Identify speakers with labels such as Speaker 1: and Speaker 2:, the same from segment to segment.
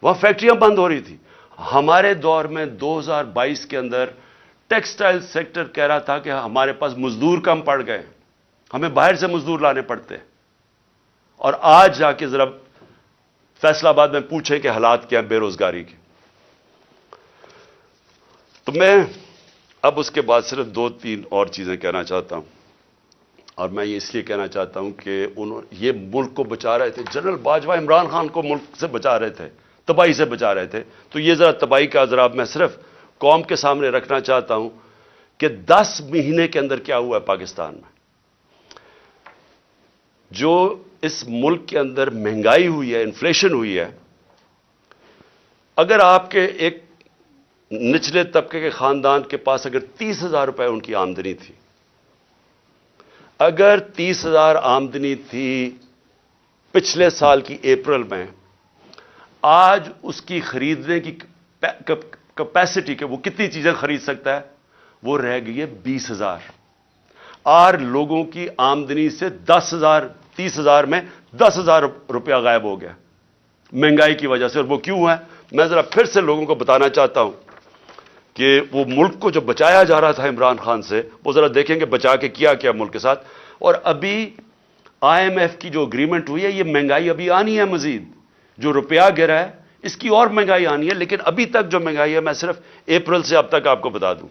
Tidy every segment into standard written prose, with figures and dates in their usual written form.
Speaker 1: وہاں فیکٹریاں بند ہو رہی تھی. ہمارے دور میں 2022 کے اندر ٹیکسٹائل سیکٹر کہہ رہا تھا کہ ہمارے پاس مزدور کم پڑ گئے, ہمیں باہر سے مزدور لانے پڑتے. اور آج جا کے ذرا فیصل آباد میں پوچھیں کہ حالات کیا ہیں بے روزگاری کے. تو میں اب اس کے بعد صرف 2-3 اور چیزیں کہنا چاہتا ہوں, اور میں یہ اس لیے کہنا چاہتا ہوں کہ یہ ملک کو بچا رہے تھے. جنرل باجوہ عمران خان کو ملک سے بچا رہے تھے, تباہی سے بچا رہے تھے. تو یہ ذرا تباہی کا ذرا میں صرف قوم کے سامنے رکھنا چاہتا ہوں کہ 10 مہینے کے اندر کیا ہوا ہے پاکستان میں. جو اس ملک کے اندر مہنگائی ہوئی ہے, انفلیشن ہوئی ہے. اگر آپ کے ایک نچلے طبقے کے خاندان کے پاس اگر 30,000 روپے ان کی آمدنی تھی, اگر 30,000 آمدنی تھی پچھلے سال کی اپریل میں, آج اس کی خریدنے کی کیپیسٹی کہ وہ کتنی چیزیں خرید سکتا ہے, وہ رہ گئی ہے 20,000. اور لوگوں کی آمدنی سے 10,000 30,000 میں 10,000 روپیہ غائب ہو گیا مہنگائی کی وجہ سے. اور وہ کیوں ہے, میں ذرا پھر سے لوگوں کو بتانا چاہتا ہوں کہ وہ ملک کو جو بچایا جا رہا تھا عمران خان سے, وہ ذرا دیکھیں کہ بچا کے کیا کیا ملک کے ساتھ. اور ابھی IMF کی جو اگریمنٹ ہوئی ہے, یہ مہنگائی ابھی آنی ہے مزید. جو روپیہ گرا ہے اس کی اور مہنگائی آنی ہے. لیکن ابھی تک جو مہنگائی ہے, میں صرف اپریل سے اب تک آپ کو بتا دوں.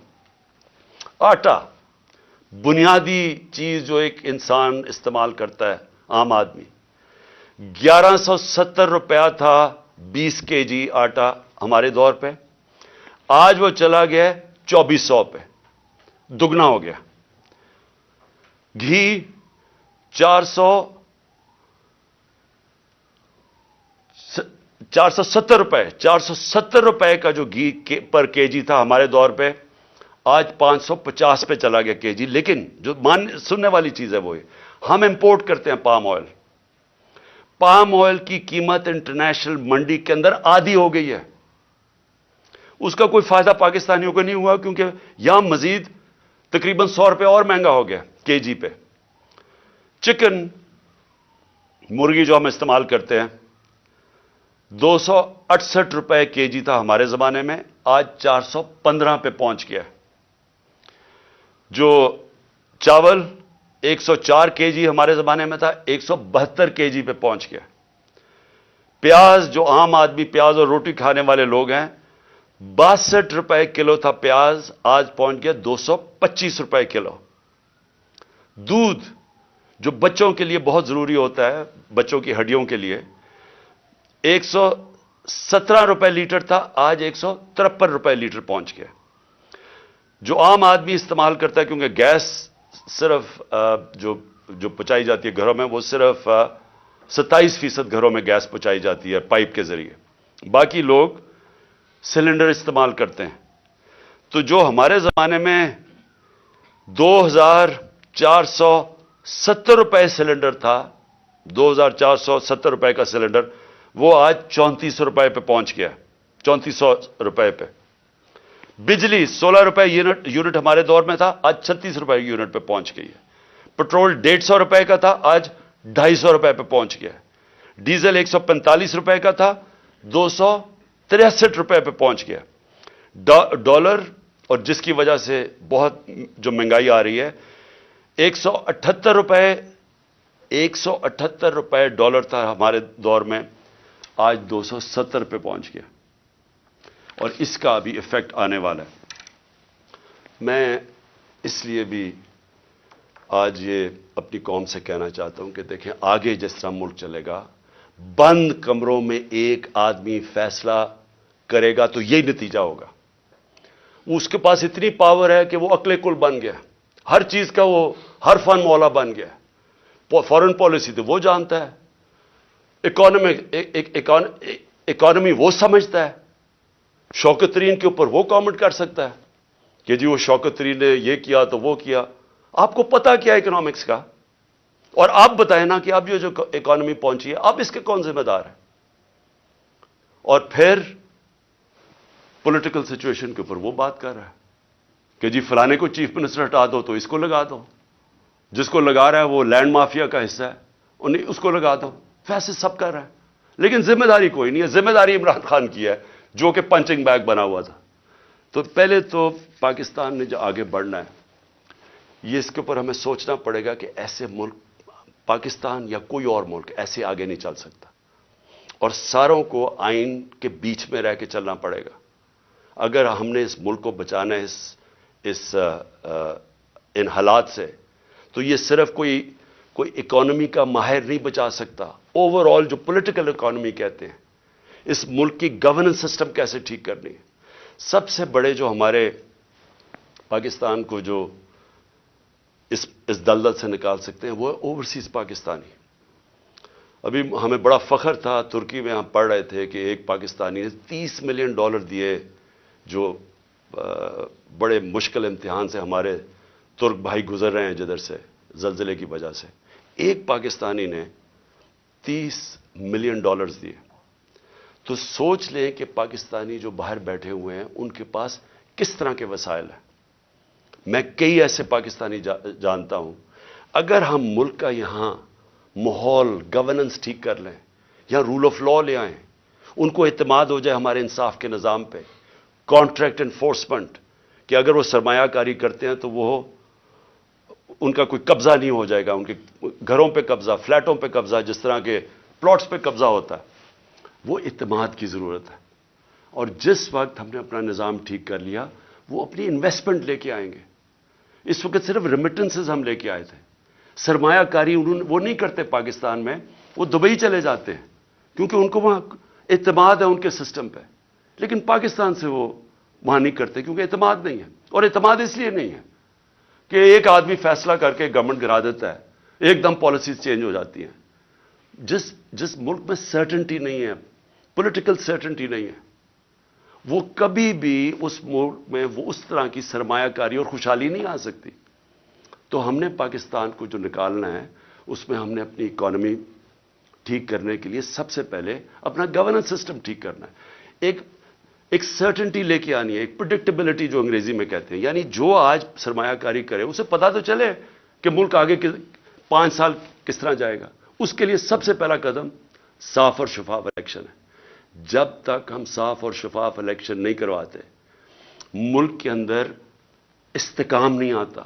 Speaker 1: آٹا, بنیادی چیز جو ایک انسان استعمال کرتا ہے, عام آدمی, 1170 روپیہ تھا 20 kg آٹا ہمارے دور پہ. آج وہ چلا گیا 2400 پہ, دگنا ہو گیا. گھی 470 روپے, 470 روپے کا جو گھی پر kg تھا ہمارے دور پہ, آج 550 پہ چلا گیا kg. لیکن جو سننے والی چیز ہے وہ ہے, ہم امپورٹ کرتے ہیں پام آئل. پام آئل کی قیمت انٹرنیشنل منڈی کے اندر آدھی ہو گئی ہے. اس کا کوئی فائدہ پاکستانیوں کو نہیں ہوا, کیونکہ یہاں مزید تقریباً 100 روپے اور مہنگا ہو گیا kg پہ. چکن, مرغی جو ہم استعمال کرتے ہیں, 268 روپے kg تھا ہمارے زمانے میں, آج 415 پہ پہنچ گیا. جو چاول 104 kg ہمارے زمانے میں تھا, 172 kg پہ پہنچ گیا. پیاز, جو عام آدمی پیاز اور روٹی کھانے والے لوگ ہیں, 62 روپے کلو تھا پیاز, آج پہنچ گیا 225 روپے کلو. دودھ, جو بچوں کے لیے بہت ضروری ہوتا ہے, بچوں کی ہڈیوں کے لیے, 117 روپے لیٹر تھا, آج 153 روپے لیٹر پہنچ گیا. جو عام آدمی استعمال کرتا ہے, کیونکہ گیس صرف جو پہنچائی جاتی ہے گھروں میں, وہ صرف 27% گھروں میں گیس پہنچائی جاتی ہے پائپ کے ذریعے, باقی لوگ سلنڈر استعمال کرتے ہیں. تو جو ہمارے زمانے میں 2,470 روپے سلنڈر تھا, 2,470 روپے کا سلنڈر, وہ آج 3400 روپے پہ پہنچ گیا, 3400 روپے پہ. بجلی 16 روپے یونٹ ہمارے دور میں تھا, آج 36 روپے یونٹ پہ پہنچ گئی ہے. پٹرول 150 روپے کا تھا, آج 250 روپے پہ پہنچ گیا. ڈیزل 145 روپے کا تھا, 263 روپے پہ پہنچ گیا. ڈالر, اور جس کی وجہ سے بہت جو مہنگائی آ رہی ہے, 178 روپے ڈالر تھا ہمارے دور میں, آج 270 پہ پہنچ گیا. اور اس کا بھی ایفیکٹ آنے والا ہے. میں اس لیے بھی آج یہ اپنی قوم سے کہنا چاہتا ہوں کہ دیکھیں, آگے جس طرح ملک چلے گا, بند کمروں میں ایک آدمی فیصلہ کرے گا تو یہی نتیجہ ہوگا. اس کے پاس اتنی پاور ہے کہ وہ عقل کل بن گیا, ہر چیز کا وہ ہر فن مولا بن گیا. فارن پالیسی تو وہ جانتا ہے, اکانومی وہ سمجھتا ہے, شوکت ترین کے اوپر وہ کامنٹ کر سکتا ہے کہ جی وہ شوکت ترین نے یہ کیا تو وہ کیا. آپ کو پتا کیا اکنامکس کا, اور آپ بتائیں نا کہ اب یہ جو اکانومی پہنچی ہے, آپ اس کے کون ذمہ دار ہیں؟ اور پھر پولیٹیکل سچویشن کے اوپر وہ بات کر رہا ہے کہ جی فلانے کو چیف منسٹر ہٹا دو تو اس کو لگا دو, جس کو لگا رہا ہے وہ لینڈ مافیا کا حصہ ہے, اس کو لگا دو. ویسے سب کر رہا ہے. لیکن ذمہ داری کوئی نہیں ہے. ذمہ داری عمران خان کی ہے جو کہ پنچنگ بیگ بنا ہوا تھا. تو پہلے تو پاکستان نے جو آگے بڑھنا ہے یہ اس کے اوپر ہمیں سوچنا پڑے گا کہ ایسے ملک پاکستان یا کوئی اور ملک ایسے آگے نہیں چل سکتا, اور ساروں کو آئین کے بیچ میں رہ کے چلنا پڑے گا. اگر ہم نے اس ملک کو بچانا ہے ان حالات سے, تو یہ صرف کوئی اکانومی کا ماہر نہیں بچا سکتا. اوور آل جو پولیٹیکل اکانومی کہتے ہیں, اس ملک کی گورننس سسٹم کیسے ٹھیک کرنی ہے. سب سے بڑے جو ہمارے پاکستان کو جو اس دلدل سے نکال سکتے ہیں وہ اوورسیز پاکستانی. ابھی ہمیں بڑا فخر تھا, ترکی میں ہم پڑھ رہے تھے کہ ایک پاکستانی نے $30 ملین دیے, جو بڑے مشکل امتحان سے ہمارے ترک بھائی گزر رہے ہیں جدھر سے زلزلے کی وجہ سے. ایک پاکستانی نے $30 ملین دیے. تو سوچ لیں کہ پاکستانی جو باہر بیٹھے ہوئے ہیں ان کے پاس کس طرح کے وسائل ہیں. میں کئی ایسے پاکستانی جانتا ہوں. اگر ہم ملک کا یہاں ماحول گورننس ٹھیک کر لیں, یہاں رول آف لا لے آئیں, ان کو اعتماد ہو جائے ہمارے انصاف کے نظام پہ, کانٹریکٹ انفورسمنٹ, کہ اگر وہ سرمایہ کاری کرتے ہیں تو وہ ان کا کوئی قبضہ نہیں ہو جائے گا, ان کے گھروں پہ قبضہ, فلیٹوں پہ قبضہ, جس طرح کے پلاٹس پہ قبضہ ہوتا ہے. وہ اعتماد کی ضرورت ہے. اور جس وقت ہم نے اپنا نظام ٹھیک کر لیا وہ اپنی انویسٹمنٹ لے کے آئیں گے. اس وقت صرف ریمیٹنسز ہم لے کے آئے تھے, سرمایہ کاری وہ نہیں کرتے پاکستان میں, وہ دبئی چلے جاتے ہیں کیونکہ ان کو وہاں اعتماد ہے ان کے سسٹم پہ. لیکن پاکستان سے وہ وہاں نہیں کرتے کیونکہ اعتماد نہیں ہے. اور اعتماد اس لیے نہیں ہے کہ ایک آدمی فیصلہ کر کے گورنمنٹ گرا دیتا ہے, ایک دم پالیسیز چینج ہو جاتی ہیں. جس ملک میں سرٹنٹی نہیں ہے, پولیٹیکل سرٹنٹی نہیں ہے, وہ کبھی بھی اس ملک میں وہ اس طرح کی سرمایہ کاری اور خوشحالی نہیں آ سکتی. تو ہم نے پاکستان کو جو نکالنا ہے اس میں ہم نے اپنی اکانومی ٹھیک کرنے کے لیے سب سے پہلے اپنا گورننس سسٹم ٹھیک کرنا ہے. ایک سرٹنٹی لے کے آنی ہے, ایک پریڈکٹیبلٹی جو انگریزی میں کہتے ہیں. یعنی جو آج سرمایہ کاری کرے اسے پتا تو چلے کہ ملک آگے 5 سال کس طرح جائے گا. اس کے لیے سب سے پہلا قدم صاف اور شفاف الیکشن ہے. جب تک ہم صاف اور شفاف الیکشن نہیں کرواتے ملک کے اندر استحکام نہیں آتا.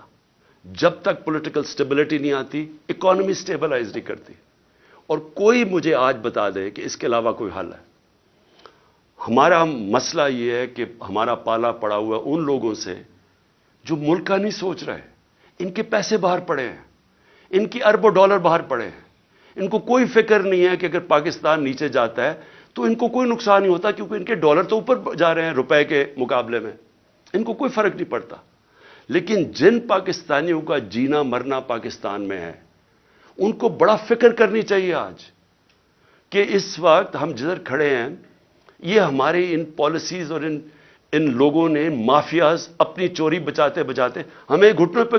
Speaker 1: جب تک پولیٹیکل سٹیبلٹی نہیں آتی اکانومی سٹیبلائز نہیں کرتی. اور کوئی مجھے آج بتا دے کہ اس کے علاوہ کوئی حل ہے. ہمارا مسئلہ یہ ہے کہ ہمارا پالا پڑا ہوا ان لوگوں سے جو ملک کا نہیں سوچ رہے. ان کے پیسے باہر پڑے ہیں, ان کی اربوں ڈالر باہر پڑے ہیں. ان کو کوئی فکر نہیں ہے کہ اگر پاکستان نیچے جاتا ہے تو ان کو کوئی نقصان نہیں ہوتا کیونکہ ان کے ڈالر تو اوپر جا رہے ہیں روپے کے مقابلے میں, ان کو کوئی فرق نہیں پڑتا. لیکن جن پاکستانیوں کا جینا مرنا پاکستان میں ہے ان کو بڑا فکر کرنی چاہیے آج کہ اس وقت ہم جدھر کھڑے ہیں یہ ہماری ان پالیسیز اور ان لوگوں نے مافیاز اپنی چوری بچاتے بچاتے ہمیں گھٹنوں پہ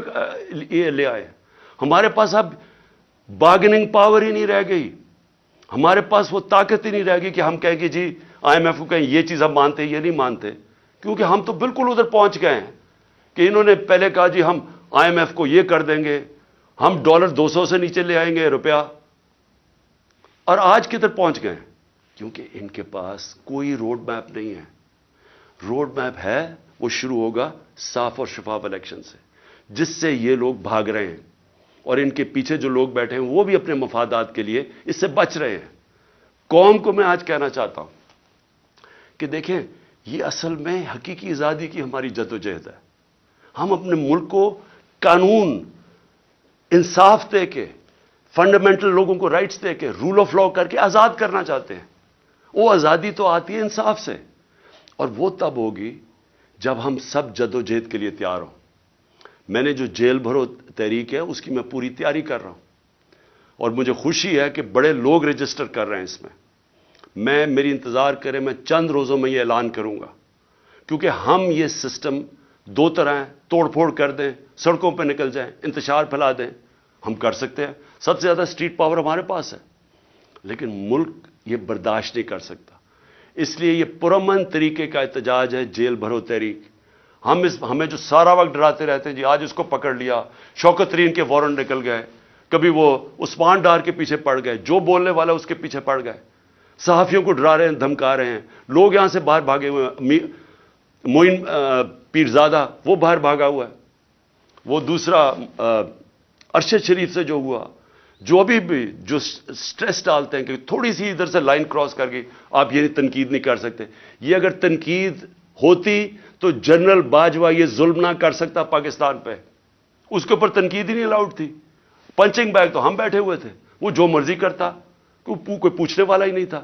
Speaker 1: یہ لے آئے. ہمارے پاس اب بارگننگ پاور ہی نہیں رہ گئی, ہمارے پاس وہ طاقت ہی نہیں رہ گئی کہ ہم کہیں کہ جی آئی ایم ایف کو کہیں یہ چیز ہم مانتے یہ نہیں مانتے. کیونکہ ہم تو بالکل ادھر پہنچ گئے ہیں کہ انہوں نے پہلے کہا جی ہم آئی ایم ایف کو یہ کر دیں گے, ہم ڈالر 200 سے نیچے لے آئیں گے روپیہ, اور آج کدھر پہنچ گئے ہیں کیونکہ ان کے پاس کوئی روڈ میپ نہیں ہے. روڈ میپ ہے وہ شروع ہوگا صاف اور شفاف الیکشن سے, جس سے یہ لوگ بھاگ رہے ہیں اور ان کے پیچھے جو لوگ بیٹھے ہیں وہ بھی اپنے مفادات کے لیے اس سے بچ رہے ہیں. قوم کو میں آج کہنا چاہتا ہوں کہ دیکھیں یہ اصل میں حقیقی آزادی کی ہماری جدوجہد ہے. ہم اپنے ملک کو قانون انصاف دے کے فنڈامنٹل لوگوں کو رائٹس دے کے رول آف لا کر کے آزاد کرنا چاہتے ہیں. وہ آزادی تو آتی ہے انصاف سے, اور وہ تب ہوگی جب ہم سب جدوجہد کے لیے تیار ہوں. میں نے جو جیل بھرو تحریک ہے اس کی میں پوری تیاری کر رہا ہوں اور مجھے خوشی ہے کہ بڑے لوگ رجسٹر کر رہے ہیں اس میں میری انتظار کریں, میں چند روزوں میں یہ اعلان کروں گا. کیونکہ ہم یہ سسٹم 2 طرح ہیں, توڑ پھوڑ کر دیں, سڑکوں پہ نکل جائیں, انتشار پھیلا دیں, ہم کر سکتے ہیں. سب سے زیادہ اسٹریٹ پاور ہمارے پاس ہے, لیکن ملک یہ برداشت نہیں کر سکتا. اس لیے یہ پرامن طریقے کا احتجاج ہے جیل بھرو تحریک. ہمیں جو سارا وقت ڈراتے رہتے ہیں جی آج اس کو پکڑ لیا, شوکت ترین کے وارنٹ نکل گئے, کبھی وہ عثمان ڈار کے پیچھے پڑ گئے, جو بولنے والا اس کے پیچھے پڑ گئے. صحافیوں کو ڈرا رہے ہیں، دھمکا رہے ہیں، لوگ یہاں سے باہر بھاگے ہوئے ہیں، معین پیرزادہ وہ باہر بھاگا ہوا ہے، وہ دوسرا ارشد شریف سے جو ہوا، جو ابھی بھی جو سٹریس ڈالتے ہیں کہ تھوڑی سی ادھر سے لائن کراس کر کے آپ یہ تنقید نہیں کر سکتے، یہ اگر تنقید ہوتی تو جنرل باجوہ یہ ظلم نہ کر سکتا پاکستان پہ، اس کے اوپر تنقید ہی نہیں الاؤڈ تھی، پنچنگ بیگ تو ہم بیٹھے ہوئے تھے، وہ جو مرضی کرتا، کوئی پوچھنے والا ہی نہیں تھا۔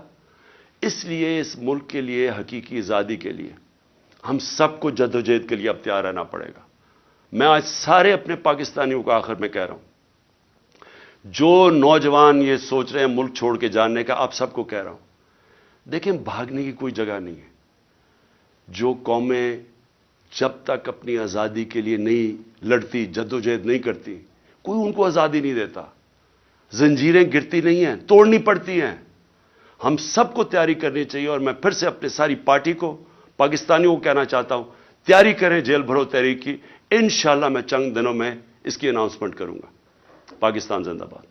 Speaker 1: اس لیے اس ملک کے لیے، حقیقی آزادی کے لیے ہم سب کو جدوجہد کے لیے اب تیار رہنا پڑے گا۔ میں آج سارے اپنے پاکستانیوں کو آخر میں کہہ رہا ہوں، جو نوجوان یہ سوچ رہے ہیں ملک چھوڑ کے جانے کا، آپ سب کو کہہ رہا ہوں، دیکھیں بھاگنے کی کوئی جگہ نہیں ہے۔ جو قومیں جب تک اپنی آزادی کے لیے نہیں لڑتی، جدوجہد نہیں کرتی، کوئی ان کو آزادی نہیں دیتا۔ زنجیریں گرتی نہیں ہیں، توڑنی پڑتی ہیں۔ ہم سب کو تیاری کرنی چاہیے، اور میں پھر سے اپنے ساری پارٹی کو، پاکستانیوں کو کہنا چاہتا ہوں، تیاری کریں جیل بھرو تحریک کی۔ انشاءاللہ میں چند دنوں میں اس کی اناؤنسمنٹ کروں گا۔ پاکستان زندہ باد۔